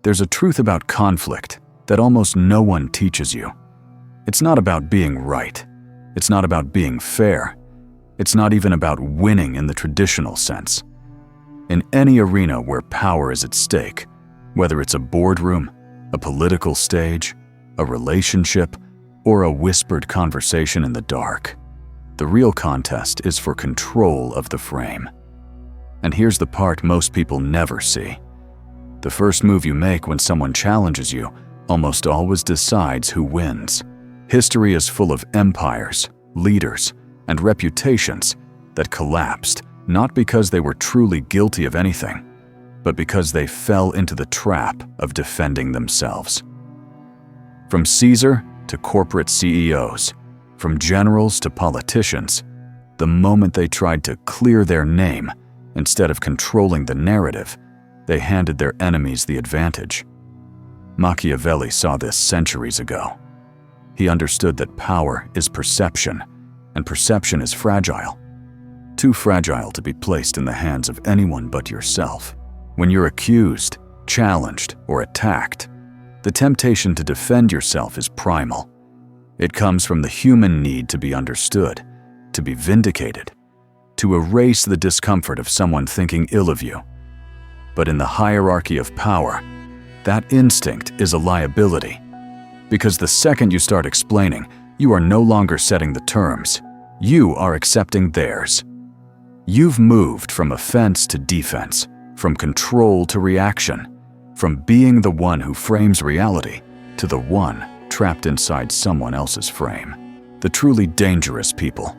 There's a truth about conflict that almost no one teaches you. It's not about being right. It's not about being fair. It's not even about winning in the traditional sense. In any arena where power is at stake, whether it's a boardroom, a political stage, a relationship, or a whispered conversation in the dark, the real contest is for control of the frame. And here's the part most people never see. The first move you make when someone challenges you almost always decides who wins. History is full of empires, leaders, and reputations that collapsed not because they were truly guilty of anything, but because they fell into the trap of defending themselves. From Caesar to corporate CEOs, from generals to politicians, the moment they tried to clear their name instead of controlling the narrative, they handed their enemies the advantage. Machiavelli saw this centuries ago. He understood that power is perception, and perception is fragile. Too fragile to be placed in the hands of anyone but yourself. When you're accused, challenged, or attacked, the temptation to defend yourself is primal. It comes from the human need to be understood, to be vindicated, to erase the discomfort of someone thinking ill of you. But in the hierarchy of power, that instinct is a liability. Because the second you start explaining, you are no longer setting the terms. You are accepting theirs. You've moved from offense to defense, from control to reaction, from being the one who frames reality to the one trapped inside someone else's frame. The truly dangerous people,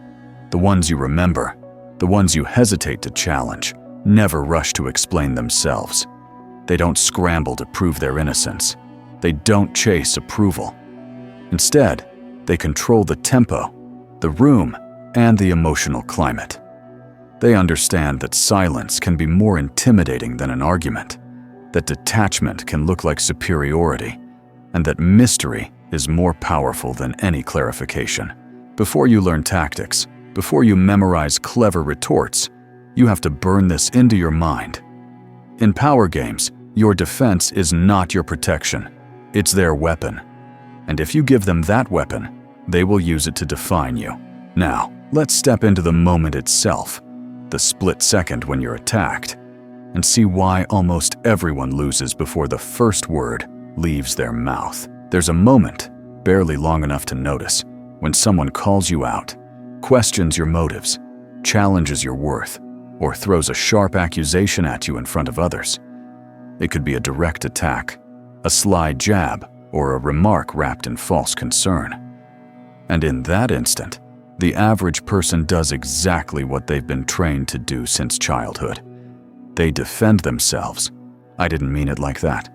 the ones you remember, the ones you hesitate to challenge, never rush to explain themselves. They don't scramble to prove their innocence. They don't chase approval. Instead, they control the tempo, the room, and the emotional climate. They understand that silence can be more intimidating than an argument, that detachment can look like superiority, and that mystery is more powerful than any clarification. Before you learn tactics, before you memorize clever retorts, you have to burn this into your mind. In power games, your defense is not your protection. It's their weapon. And if you give them that weapon, they will use it to define you. Now, let's step into the moment itself, the split second when you're attacked, and see why almost everyone loses before the first word leaves their mouth. There's a moment, barely long enough to notice, when someone calls you out, questions your motives, challenges your worth, or throws a sharp accusation at you in front of others. It could be a direct attack, a sly jab, or a remark wrapped in false concern. And in that instant, the average person does exactly what they've been trained to do since childhood. They defend themselves. I didn't mean it like that.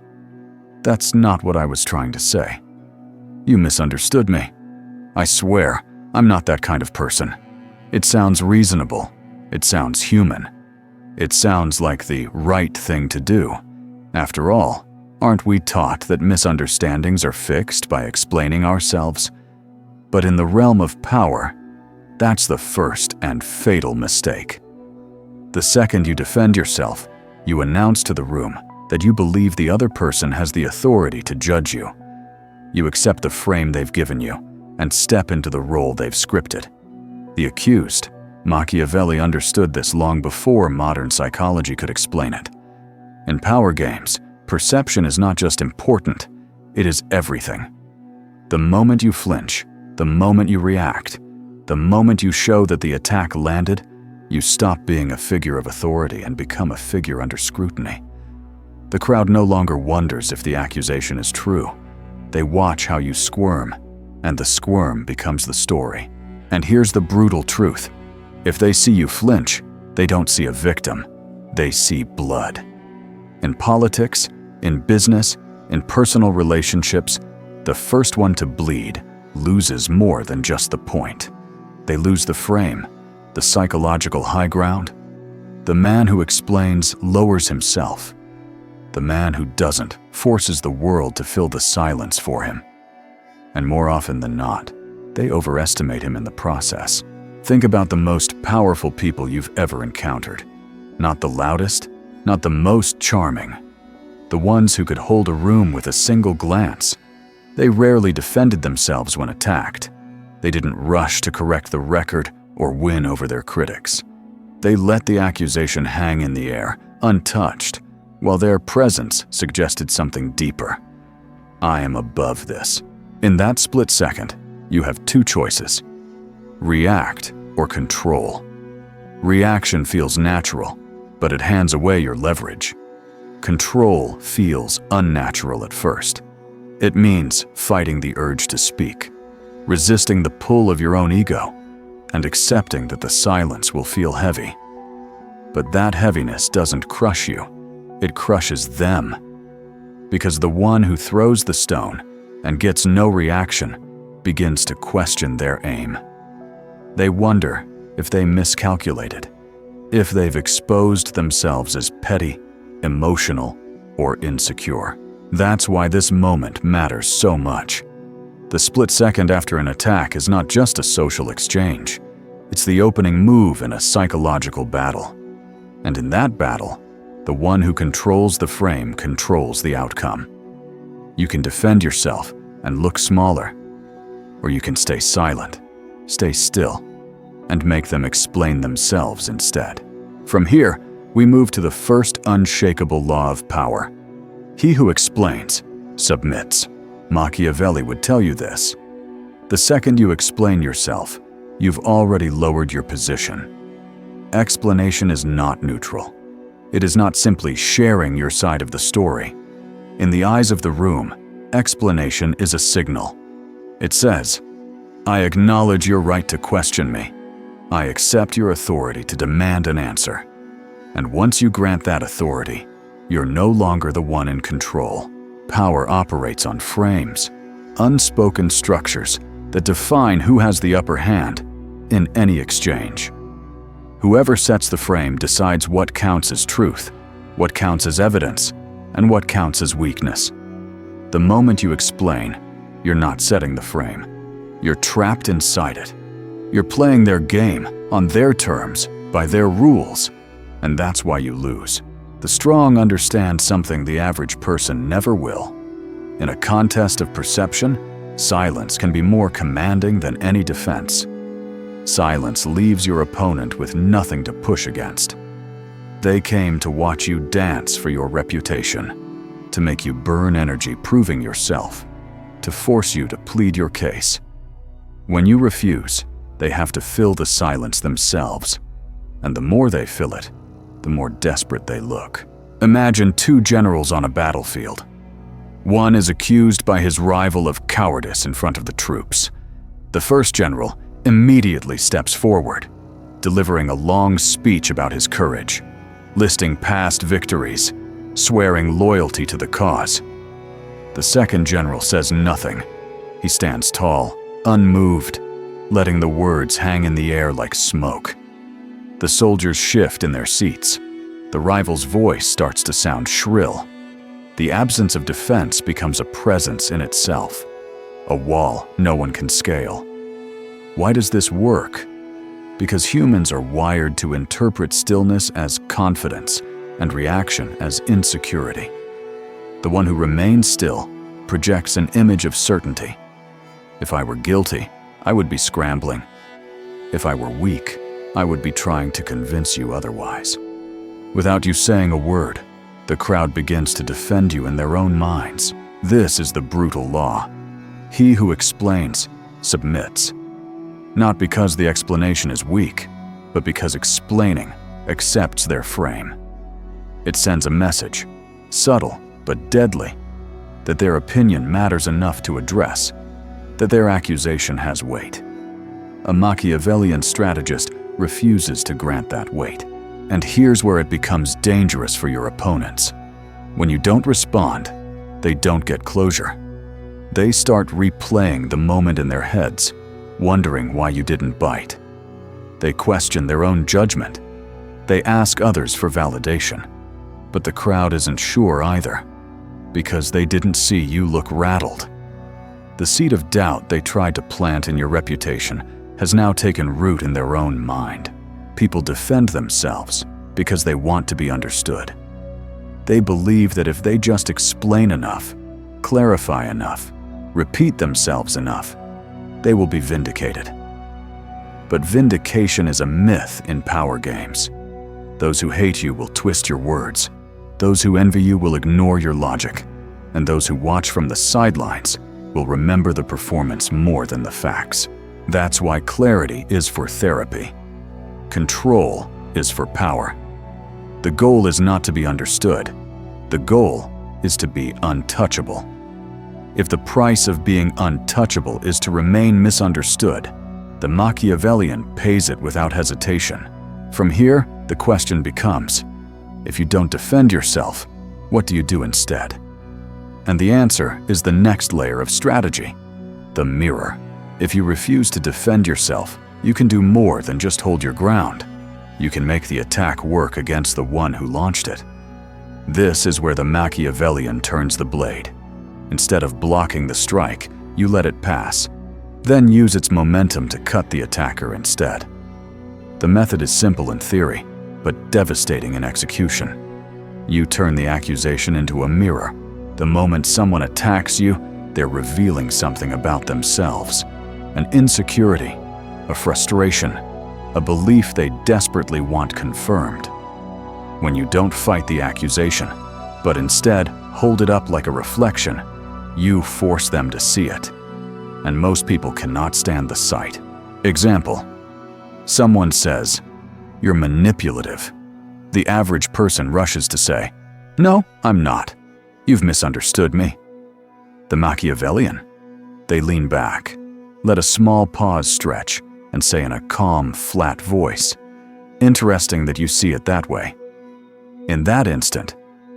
That's not what I was trying to say. You misunderstood me. I swear, I'm not that kind of person. It sounds reasonable. It sounds human. It sounds like the right thing to do. After all, aren't we taught that misunderstandings are fixed by explaining ourselves? But in the realm of power, that's the first and fatal mistake. The second you defend yourself, you announce to the room that you believe the other person has the authority to judge you. You accept the frame they've given you and step into the role they've scripted. The accused, Machiavelli understood this long before modern psychology could explain it. In power games, perception is not just important, it is everything. The moment you flinch, the moment you react, the moment you show that the attack landed, you stop being a figure of authority and become a figure under scrutiny. The crowd no longer wonders if the accusation is true. They watch how you squirm, and the squirm becomes the story. And here's the brutal truth. If they see you flinch, they don't see a victim. They see blood. In politics, in business, in personal relationships, the first one to bleed loses more than just the point. They lose the frame, the psychological high ground. The man who explains lowers himself. The man who doesn't forces the world to fill the silence for him. And more often than not, they overestimate him in the process. Think about the most powerful people you've ever encountered. Not the loudest, not the most charming, the ones who could hold a room with a single glance. They rarely defended themselves when attacked. They didn't rush to correct the record or win over their critics. They let the accusation hang in the air, untouched, while their presence suggested something deeper. I am above this. In that split second, you have two choices: react or control. Reaction feels natural, but it hands away your leverage. Control feels unnatural at first. It means fighting the urge to speak, resisting the pull of your own ego, and accepting that the silence will feel heavy. But that heaviness doesn't crush you, it crushes them. Because the one who throws the stone and gets no reaction begins to question their aim. They wonder if they miscalculated, if they've exposed themselves as petty, emotional, or insecure. That's why this moment matters so much. The split second after an attack is not just a social exchange. It's the opening move in a psychological battle. And in that battle, the one who controls the frame controls the outcome. You can defend yourself and look smaller, or you can stay silent, stay still, and make them explain themselves instead. From here, we move to the first unshakable law of power. He who explains submits. Machiavelli would tell you this. The second you explain yourself, you've already lowered your position. Explanation is not neutral. It is not simply sharing your side of the story. In the eyes of the room, explanation is a signal. It says, I acknowledge your right to question me. I accept your authority to demand an answer. And once you grant that authority, you're no longer the one in control. Power operates on frames, unspoken structures that define who has the upper hand in any exchange. Whoever sets the frame decides what counts as truth, what counts as evidence, and what counts as weakness. The moment you explain, you're not setting the frame. You're trapped inside it. You're playing their game on their terms, by their rules, and that's why you lose. The strong understand something the average person never will. In a contest of perception, silence can be more commanding than any defense. Silence leaves your opponent with nothing to push against. They came to watch you dance for your reputation, to make you burn energy proving yourself, to force you to plead your case. When you refuse, they have to fill the silence themselves, and the more they fill it, the more desperate they look. Imagine two generals on a battlefield. One is accused by his rival of cowardice in front of the troops. The first general immediately steps forward, delivering a long speech about his courage, listing past victories, swearing loyalty to the cause. The second general says nothing. He stands tall, unmoved, letting the words hang in the air like smoke. The soldiers shift in their seats. The rival's voice starts to sound shrill. The absence of defense becomes a presence in itself, a wall no one can scale. Why does this work? Because humans are wired to interpret stillness as confidence and reaction as insecurity. The one who remains still projects an image of certainty. If I were guilty, I would be scrambling. If I were weak, I would be trying to convince you otherwise. Without you saying a word, the crowd begins to defend you in their own minds. This is the brutal law. He who explains submits. Not because the explanation is weak, but because explaining accepts their frame. It sends a message, subtle but deadly, that their opinion matters enough to address, that their accusation has weight. A Machiavellian strategist refuses to grant that weight. And here's where it becomes dangerous for your opponents. When you don't respond, they don't get closure. They start replaying the moment in their heads, wondering why you didn't bite. They question their own judgment. They ask others for validation. But the crowd isn't sure either, because they didn't see you look rattled. The seed of doubt they tried to plant in your reputation has now taken root in their own mind. People defend themselves because they want to be understood. They believe that if they just explain enough, clarify enough, repeat themselves enough, they will be vindicated. But vindication is a myth in power games. Those who hate you will twist your words. Those who envy you will ignore your logic. And those who watch from the sidelines will remember the performance more than the facts. That's why clarity is for therapy. Control is for power. The goal is not to be understood. The goal is to be untouchable. If the price of being untouchable is to remain misunderstood, the Machiavellian pays it without hesitation. From here, the question becomes, if you don't defend yourself, what do you do instead? And the answer is the next layer of strategy, the mirror. If you refuse to defend yourself, you can do more than just hold your ground. You can make the attack work against the one who launched it. This is where the Machiavellian turns the blade. Instead of blocking the strike, you let it pass, then use its momentum to cut the attacker instead. The method is simple in theory, but devastating in execution. You turn the accusation into a mirror. The moment someone attacks you, they're revealing something about themselves. An insecurity, a frustration, a belief they desperately want confirmed. When you don't fight the accusation, but instead hold it up like a reflection, you force them to see it. And most people cannot stand the sight. Example: someone says, "You're manipulative." The average person rushes to say, "No, I'm not. You've misunderstood me." The Machiavellian? They lean back, let a small pause stretch, and say in a calm, flat voice, "Interesting that you see it that way." In that instant,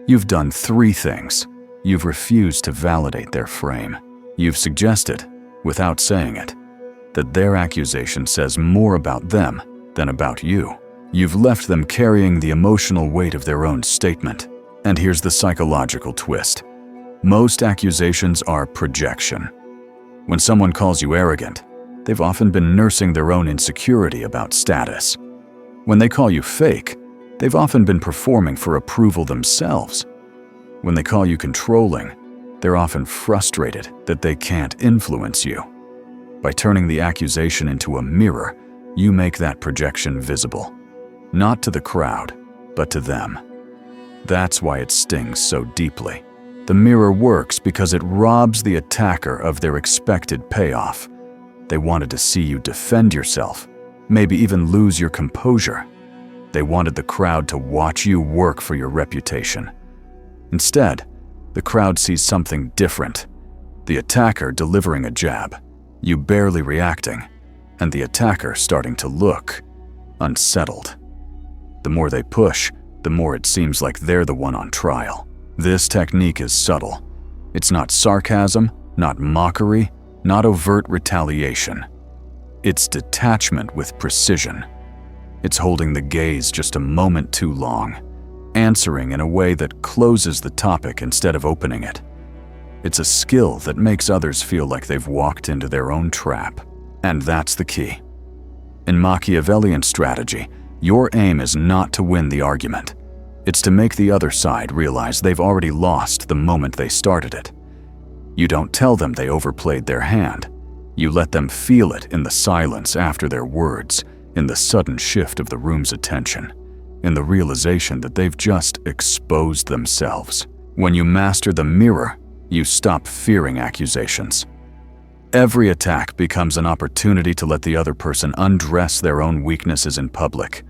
you've done three things. You've refused to validate their frame. You've suggested, without saying it, that their accusation says more about them than about you. You've left them carrying the emotional weight of their own statement. And here's the psychological twist. Most accusations are projection. When someone calls you arrogant, they've often been nursing their own insecurity about status. When they call you fake, they've often been performing for approval themselves. When they call you controlling, they're often frustrated that they can't influence you. By turning the accusation into a mirror, you make that projection visible. Not to the crowd, but to them. That's why it stings so deeply. The mirror works because it robs the attacker of their expected payoff. They wanted to see you defend yourself, maybe even lose your composure. They wanted the crowd to watch you work for your reputation. Instead, the crowd sees something different. The attacker delivering a jab, you barely reacting, and the attacker starting to look unsettled. The more they push, the more it seems like they're the one on trial. This technique is subtle. It's not sarcasm, not mockery, not overt retaliation. It's detachment with precision. It's holding the gaze just a moment too long, answering in a way that closes the topic instead of opening it. It's a skill that makes others feel like they've walked into their own trap. And that's the key. In Machiavellian strategy, your aim is not to win the argument. It's to make the other side realize they've already lost the moment they started it. You don't tell them they overplayed their hand. You let them feel it in the silence after their words, in the sudden shift of the room's attention, in the realization that they've just exposed themselves. When you master the mirror, you stop fearing accusations. Every attack becomes an opportunity to let the other person undress their own weaknesses in public.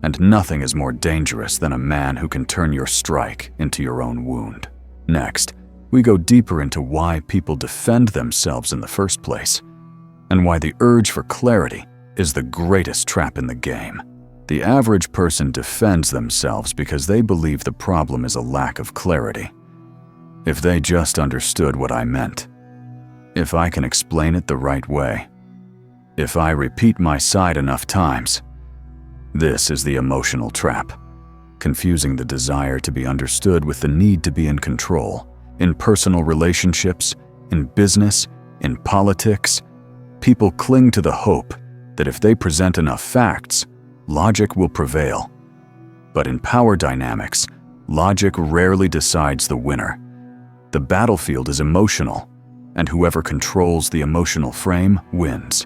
And nothing is more dangerous than a man who can turn your strike into your own wound. Next, we go deeper into why people defend themselves in the first place, and why the urge for clarity is the greatest trap in the game. The average person defends themselves because they believe the problem is a lack of clarity. If they just understood what I meant, if I can explain it the right way, if I repeat my side enough times. This is the emotional trap, confusing the desire to be understood with the need to be in control. In personal relationships, in business, in politics, people cling to the hope that if they present enough facts, logic will prevail. But in power dynamics, Logic rarely decides the winner. The battlefield is emotional, and whoever controls the emotional frame wins.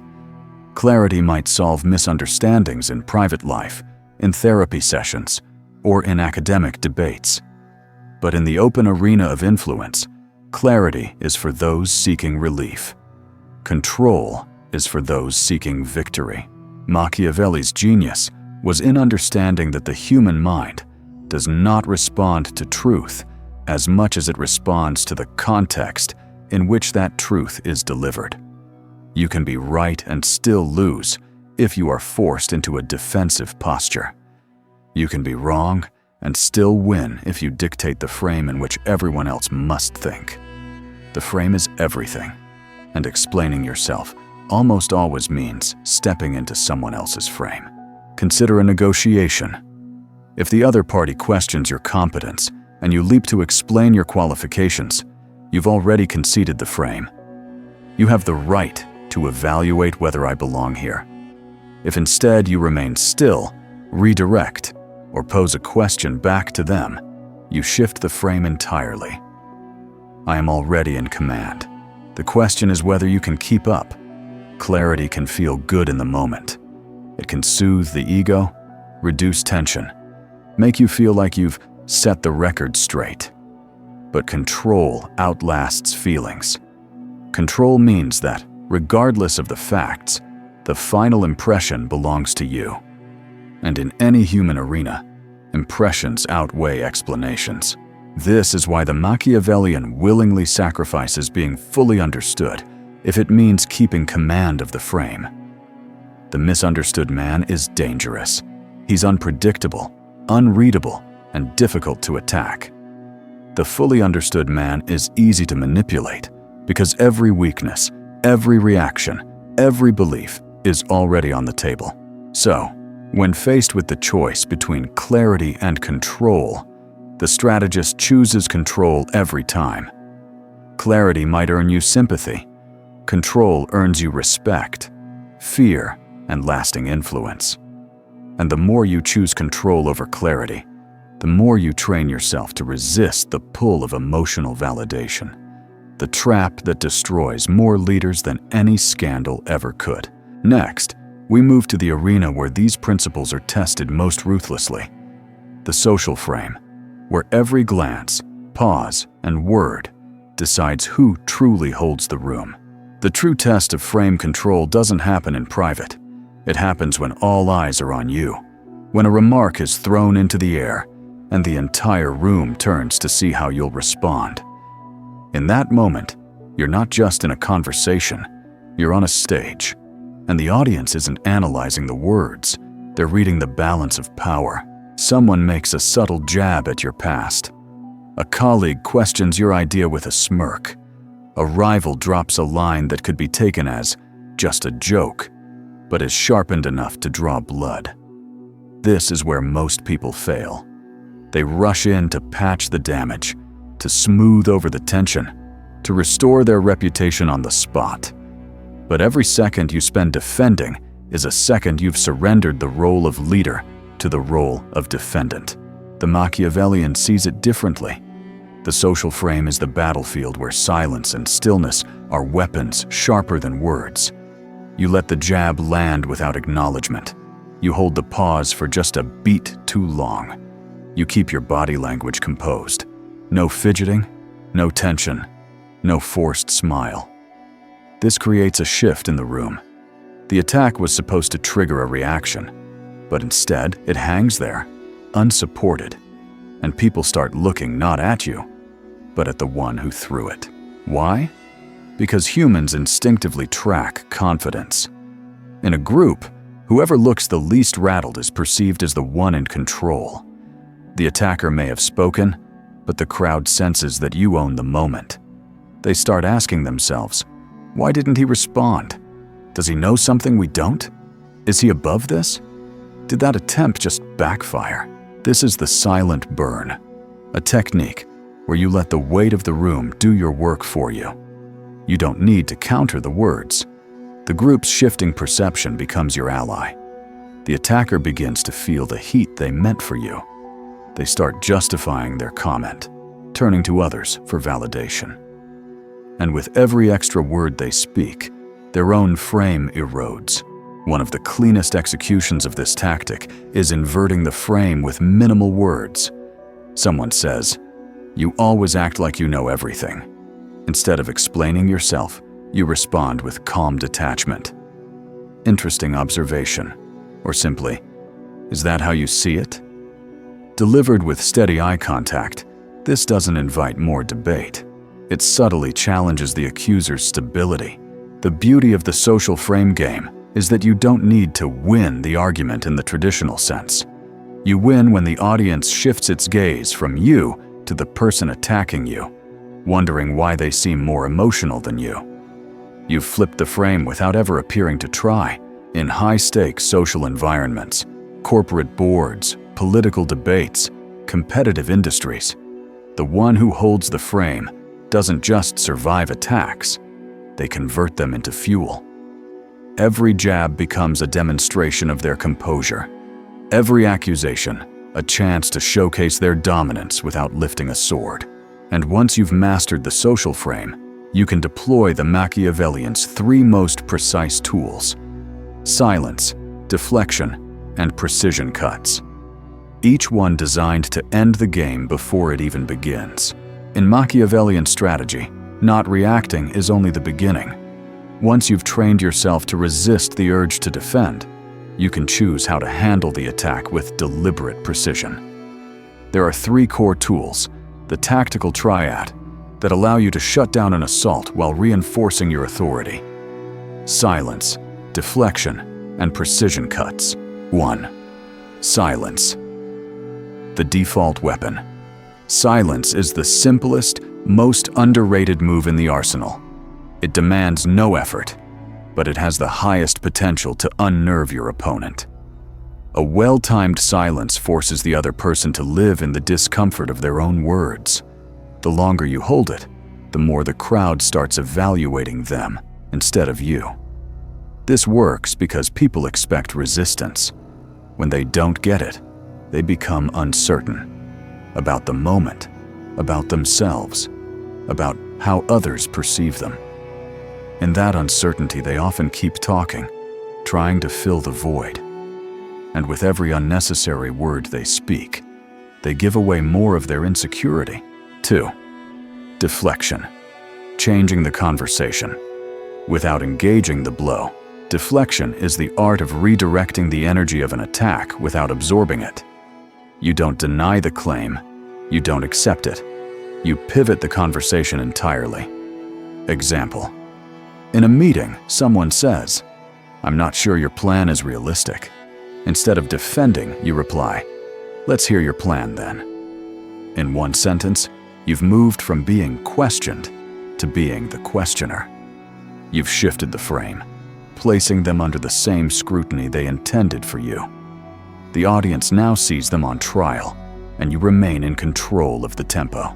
Clarity might solve misunderstandings in private life, in therapy sessions, or in academic debates. But in the open arena of influence, clarity is for those seeking relief. Control is for those seeking victory. Machiavelli's genius was in understanding that the human mind does not respond to truth as much as it responds to the context in which that truth is delivered. You can be right and still lose if you are forced into a defensive posture. You can be wrong and still win if you dictate the frame in which everyone else must think. The frame is everything, and explaining yourself almost always means stepping into someone else's frame. Consider a negotiation. If the other party questions your competence and you leap to explain your qualifications, you've already conceded the frame. You have the right to evaluate whether I belong here. If instead you remain still, redirect, or pose a question back to them, you shift the frame entirely. I am already in command. The question is whether you can keep up. Clarity can feel good in the moment. It can soothe the ego, reduce tension, make you feel like you've set the record straight. But control outlasts feelings. Control means that, regardless of the facts, the final impression belongs to you. And in any human arena, impressions outweigh explanations. This is why the Machiavellian willingly sacrifices being fully understood if it means keeping command of the frame. The misunderstood man is dangerous. He's unpredictable, unreadable, and difficult to attack. The fully understood man is easy to manipulate because every weakness, every reaction, every belief is already on the table. So, when faced with the choice between clarity and control, the strategist chooses control every time. Clarity might earn you sympathy. Control earns you respect, fear, and lasting influence. And the more you choose control over clarity, the more you train yourself to resist the pull of emotional validation, the trap that destroys more leaders than any scandal ever could. Next, we move to the arena where these principles are tested most ruthlessly, the social frame, where every glance, pause, and word decides who truly holds the room. The true test of frame control doesn't happen in private. It happens when all eyes are on you, when a remark is thrown into the air, and the entire room turns to see how you'll respond. In that moment, you're not just in a conversation, you're on a stage. And the audience isn't analyzing the words, they're reading the balance of power. Someone makes a subtle jab at your past. A colleague questions your idea with a smirk. A rival drops a line that could be taken as just a joke, but is sharpened enough to draw blood. This is where most people fail. They rush in to patch the damage, to smooth over the tension, to restore their reputation on the spot. But every second you spend defending is a second you've surrendered the role of leader to the role of defendant. The Machiavellian sees it differently. The social frame is the battlefield where silence and stillness are weapons sharper than words. You let the jab land without acknowledgement. You hold the pause for just a beat too long. You keep your body language composed. No fidgeting, no tension, no forced smile. This creates a shift in the room. The attack was supposed to trigger a reaction, but instead it hangs there, unsupported, and people start looking not at you, but at the one who threw it. Why? Because humans instinctively track confidence. In a group, whoever looks the least rattled is perceived as the one in control. The attacker may have spoken, but the crowd senses that you own the moment. They start asking themselves, why didn't he respond? Does he know something we don't? Is he above this? Did that attempt just backfire? This is the silent burn, a technique where you let the weight of the room do your work for you. You don't need to counter the words. The group's shifting perception becomes your ally. The attacker begins to feel the heat they meant for you. they start justifying their comment, turning to others for validation. And with every extra word they speak, their own frame erodes. One of the cleanest executions of this tactic is inverting the frame with minimal words. Someone says, "You always act like you know everything." Instead of explaining yourself, you respond with calm detachment. Interesting observation. Or simply, "Is that how you see it?" Delivered with steady eye contact, this doesn't invite more debate. It subtly challenges the accuser's stability. The beauty of the social frame game is that you don't need to win the argument in the traditional sense. You win when the audience shifts its gaze from you to the person attacking you, wondering why they seem more emotional than you. You've flipped the frame without ever appearing to try. In high-stakes social environments, corporate boards, political debates, competitive industries, the one who holds the frame doesn't just survive attacks, they convert them into fuel. Every jab becomes a demonstration of their composure. Every accusation, a chance to showcase their dominance without lifting a sword. And once you've mastered the social frame, you can deploy the Machiavellian's three most precise tools: silence, deflection, and precision cuts. Each one designed to end the game before it even begins. In Machiavellian strategy, not reacting is only the beginning. Once you've trained yourself to resist the urge to defend, you can choose how to handle the attack with deliberate precision. There are three core tools, the tactical triad, that allow you to shut down an assault while reinforcing your authority: silence, deflection, and precision cuts. 1. Silence. The default weapon. Silence is the simplest, most underrated move in the arsenal. It demands no effort, but it has the highest potential to unnerve your opponent. A well-timed silence forces the other person to live in the discomfort of their own words. The longer you hold it, the more the crowd starts evaluating them instead of you. This works because people expect resistance. When they don't get it, they become uncertain about the moment, about themselves, about how others perceive them. In that uncertainty, they often keep talking, trying to fill the void. And with every unnecessary word they speak, they give away more of their insecurity. 2. Deflection. Changing the conversation. Without engaging the blow, deflection is the art of redirecting the energy of an attack without absorbing it. You don't deny the claim, you don't accept it. You pivot the conversation entirely. Example. In a meeting, someone says, "I'm not sure your plan is realistic." Instead of defending, you reply, "Let's hear your plan then." In one sentence, you've moved from being questioned to being the questioner. You've shifted the frame, placing them under the same scrutiny they intended for you. The audience now sees them on trial, and you remain in control of the tempo.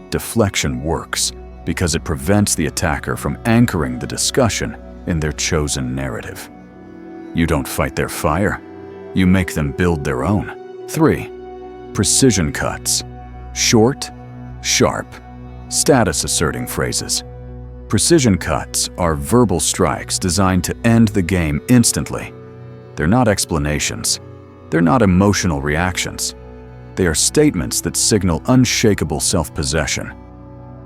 Deflection works because it prevents the attacker from anchoring the discussion in their chosen narrative. You don't fight their fire, you make them build their own. 3. Precision cuts. Short, sharp, status-asserting phrases. Precision cuts are verbal strikes designed to end the game instantly. They're not explanations. They're not emotional reactions. They are statements that signal unshakable self-possession.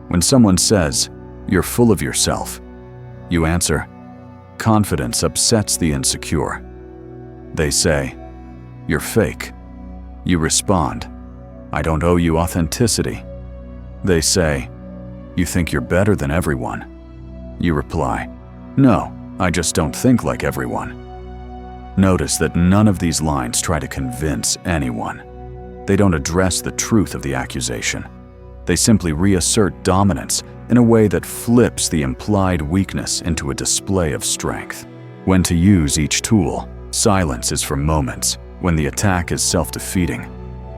When someone says, "You're full of yourself," you answer, "Confidence upsets the insecure." They say, "You're fake." You respond, "I don't owe you authenticity." They say, "You think you're better than everyone." You reply, "No, I just don't think like everyone." Notice that none of these lines try to convince anyone. They don't address the truth of the accusation. They simply reassert dominance in a way that flips the implied weakness into a display of strength. When to use each tool, silence is for moments, when the attack is self-defeating,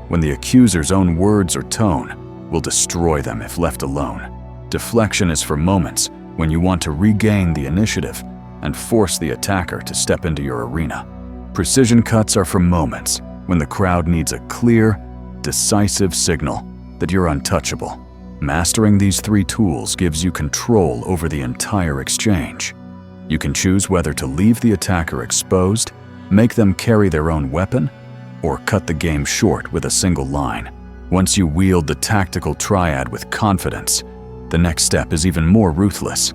when the accuser's own words or tone will destroy them if left alone. Deflection is for moments, when you want to regain the initiative and force the attacker to step into your arena. Precision cuts are for moments, when the crowd needs a clear, decisive signal that you're untouchable. Mastering these 3 tools gives you control over the entire exchange. You can choose whether to leave the attacker exposed, make them carry their own weapon, or cut the game short with a single line. Once you wield the tactical triad with confidence, the next step is even more ruthless,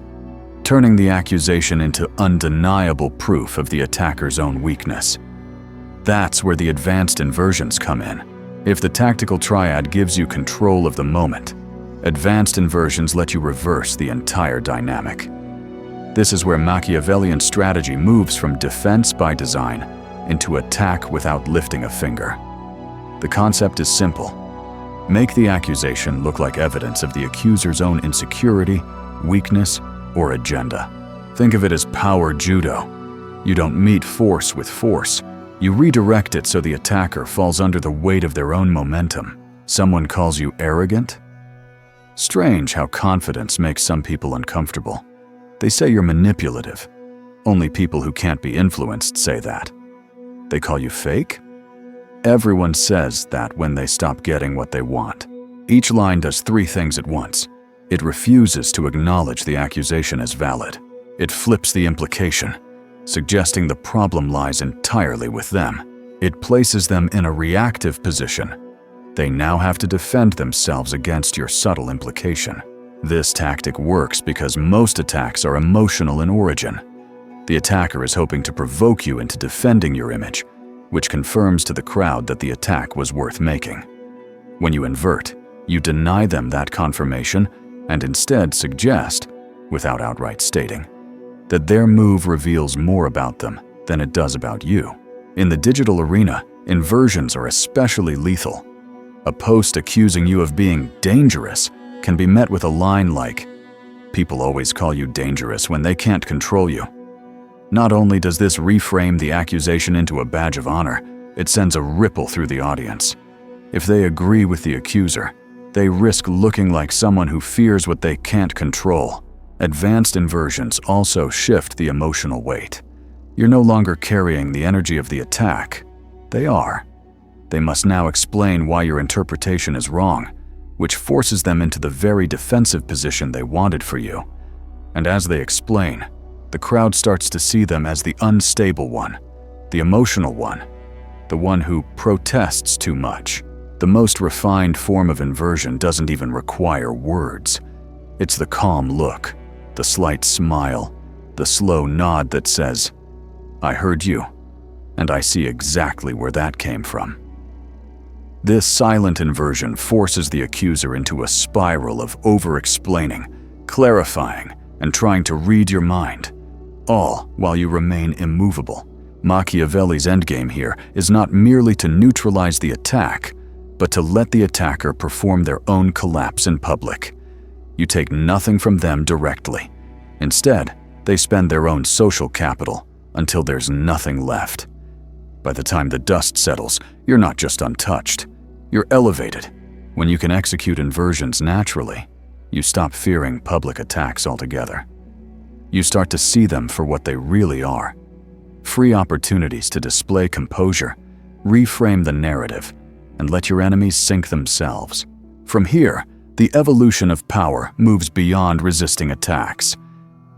turning the accusation into undeniable proof of the attacker's own weakness. That's where the advanced inversions come in. If the tactical triad gives you control of the moment, advanced inversions let you reverse the entire dynamic. This is where Machiavellian strategy moves from defense by design into attack without lifting a finger. The concept is simple. Make the accusation look like evidence of the accuser's own insecurity, weakness, or agenda. Think of it as power judo. You don't meet force with force. You redirect it so the attacker falls under the weight of their own momentum. Someone calls you arrogant? Strange how confidence makes some people uncomfortable. They say you're manipulative. Only people who can't be influenced say that. They call you fake? Everyone says that when they stop getting what they want. Each line does 3 things at once. It refuses to acknowledge the accusation as valid. It flips the implication, suggesting the problem lies entirely with them. It places them in a reactive position. They now have to defend themselves against your subtle implication. This tactic works because most attacks are emotional in origin. The attacker is hoping to provoke you into defending your image, which confirms to the crowd that the attack was worth making. When you invert, you deny them that confirmation and instead suggest, without outright stating, that their move reveals more about them than it does about you. In the digital arena, inversions are especially lethal. A post accusing you of being dangerous can be met with a line like, "People always call you dangerous when they can't control you." Not only does this reframe the accusation into a badge of honor, it sends a ripple through the audience. If they agree with the accuser, they risk looking like someone who fears what they can't control. Advanced inversions also shift the emotional weight. You're no longer carrying the energy of the attack. They are. They must now explain why your interpretation is wrong, which forces them into the very defensive position they wanted for you. And as they explain, the crowd starts to see them as the unstable one, the emotional one, the one who protests too much. The most refined form of inversion doesn't even require words. It's the calm look, the slight smile, the slow nod that says, "I heard you, and I see exactly where that came from." This silent inversion forces the accuser into a spiral of over-explaining, clarifying, and trying to read your mind, all while you remain immovable. Machiavelli's endgame here is not merely to neutralize the attack, but to let the attacker perform their own collapse in public. You take nothing from them directly. Instead, they spend their own social capital until there's nothing left. By the time the dust settles, you're not just untouched, you're elevated. When you can execute inversions naturally, you stop fearing public attacks altogether. You start to see them for what they really are. Free opportunities to display composure, reframe the narrative, and let your enemies sink themselves. From here, the evolution of power moves beyond resisting attacks.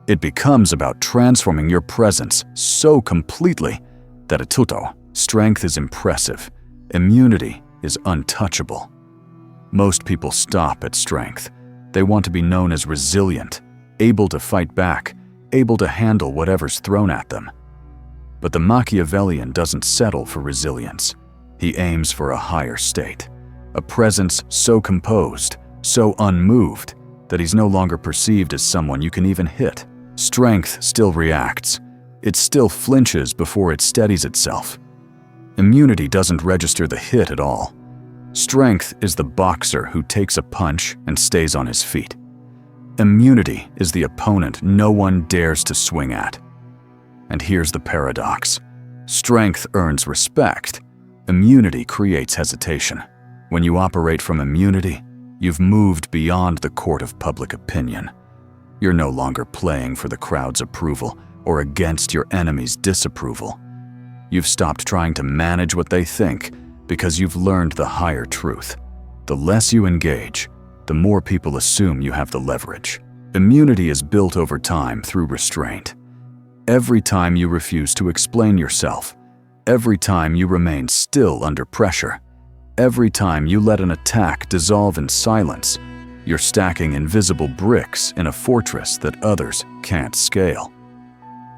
It becomes about transforming your presence so completely that strength is impressive, immunity is untouchable. Most people stop at strength. They want to be known as resilient, able to fight back, able to handle whatever's thrown at them. But the Machiavellian doesn't settle for resilience. He aims for a higher state, a presence so composed, so unmoved, that he's no longer perceived as someone you can even hit. Strength still reacts. It still flinches before it steadies itself. Immunity doesn't register the hit at all. Strength is the boxer who takes a punch and stays on his feet. Immunity is the opponent no one dares to swing at. And here's the paradox. Strength earns respect. Immunity creates hesitation. When you operate from immunity, you've moved beyond the court of public opinion. You're no longer playing for the crowd's approval or against your enemy's disapproval. You've stopped trying to manage what they think Because you've learned the higher truth. The less you engage, the more people assume you have the leverage. Immunity is built over time through restraint. Every time you refuse to explain yourself, every time you remain still under pressure, every time you let an attack dissolve in silence, you're stacking invisible bricks in a fortress that others can't scale.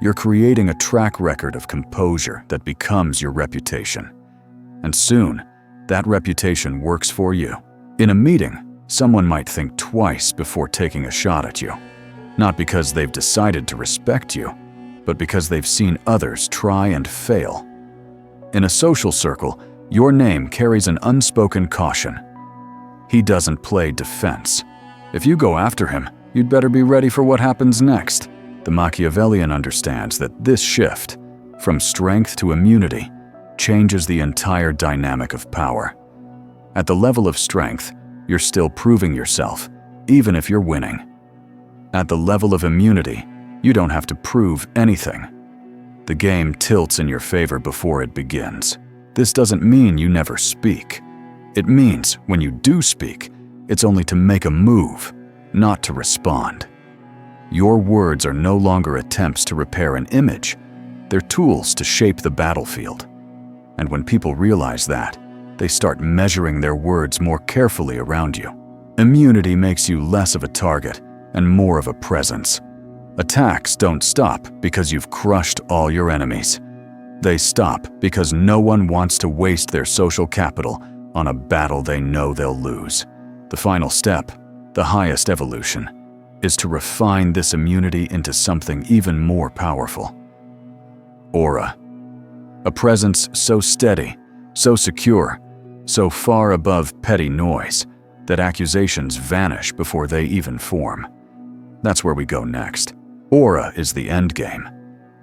You're creating a track record of composure that becomes your reputation. And soon, that reputation works for you. In a meeting, someone might think twice before taking a shot at you. Not because they've decided to respect you, but because they've seen others try and fail. In a social circle, your name carries an unspoken caution. He doesn't play defense. If you go after him, you'd better be ready for what happens next. The Machiavellian understands that this shift, from strength to immunity, changes the entire dynamic of power. At the level of strength, you're still proving yourself, even if you're winning. At the level of immunity, you don't have to prove anything. The game tilts in your favor before it begins. This doesn't mean you never speak. It means when you do speak, it's only to make a move, not to respond. Your words are no longer attempts to repair an image. They're tools to shape the battlefield. And when people realize that, they start measuring their words more carefully around you. Immunity makes you less of a target and more of a presence. Attacks don't stop because you've crushed all your enemies. They stop because no one wants to waste their social capital on a battle they know they'll lose. The final step, the highest evolution, is to refine this immunity into something even more powerful. Aura. A presence so steady, so secure, so far above petty noise that accusations vanish before they even form. That's where we go next. Aura is the endgame.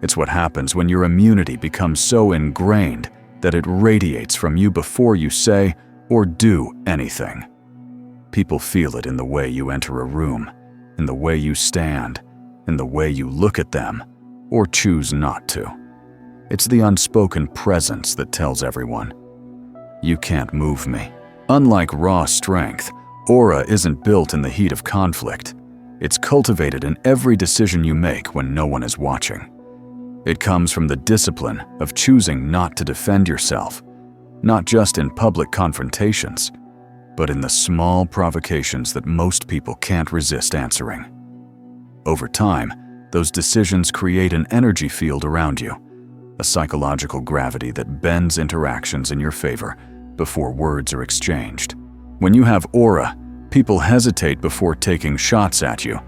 It's what happens when your immunity becomes so ingrained that it radiates from you before you say or do anything. People feel it in the way you enter a room, in the way you stand, in the way you look at them, or choose not to. It's the unspoken presence that tells everyone, you can't move me. Unlike raw strength, aura isn't built in the heat of conflict. It's cultivated in every decision you make when no one is watching. It comes from the discipline of choosing not to defend yourself, not just in public confrontations, but in the small provocations that most people can't resist answering. Over time, those decisions create an energy field around you, a psychological gravity that bends interactions in your favor before words are exchanged. When you have aura, people hesitate before taking shots at you,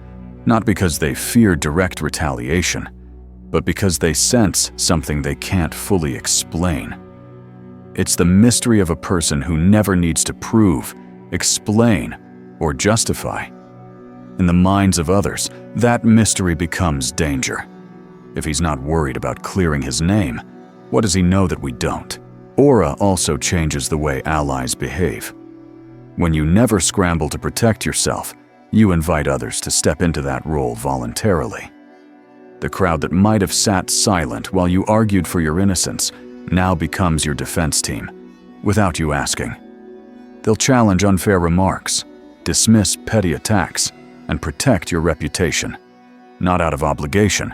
not because they fear direct retaliation, but because they sense something they can't fully explain. It's the mystery of a person who never needs to prove, explain, or justify. In the minds of others, that mystery becomes danger. If he's not worried about clearing his name, what does he know that we don't? Aura also changes the way allies behave. When you never scramble to protect yourself, you invite others to step into that role voluntarily. The crowd that might have sat silent while you argued for your innocence now becomes your defense team, without you asking. They'll challenge unfair remarks, dismiss petty attacks, and protect your reputation, not out of obligation,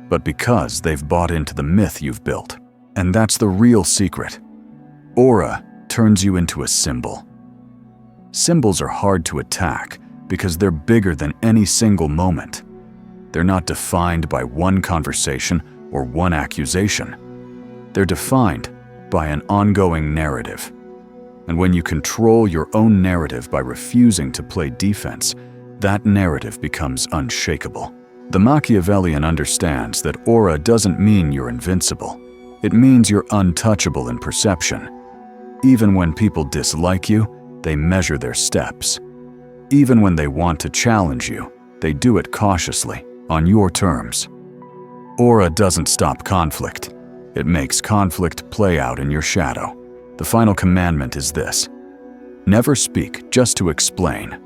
but because they've bought into the myth you've built. And that's the real secret. Aura turns you into a symbol. Symbols are hard to attack because they're bigger than any single moment. They're not defined by one conversation or one accusation. They're defined by an ongoing narrative. And when you control your own narrative by refusing to play defense, that narrative becomes unshakable. The Machiavellian understands that aura doesn't mean you're invincible. It means you're untouchable in perception. Even when people dislike you, they measure their steps. Even when they want to challenge you, they do it cautiously, on your terms. Aura doesn't stop conflict. It makes conflict play out in your shadow. The final commandment is this: never speak just to explain.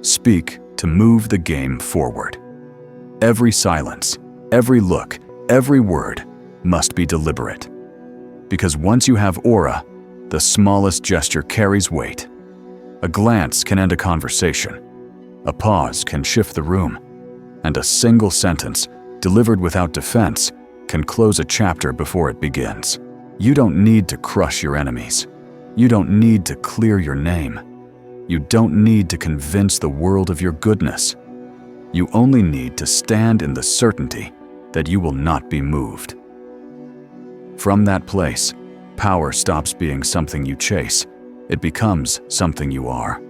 Speak to move the game forward. Every silence, every look, every word must be deliberate. Because once you have aura, The smallest gesture carries weight. A glance can end a conversation. A pause can shift the room. And a single sentence, delivered without defense, can close a chapter before it begins. You don't need to crush your enemies. You don't need to clear your name. You don't need to convince the world of your goodness. You only need to stand in the certainty that you will not be moved. From that place, power stops being something you chase. It becomes something you are.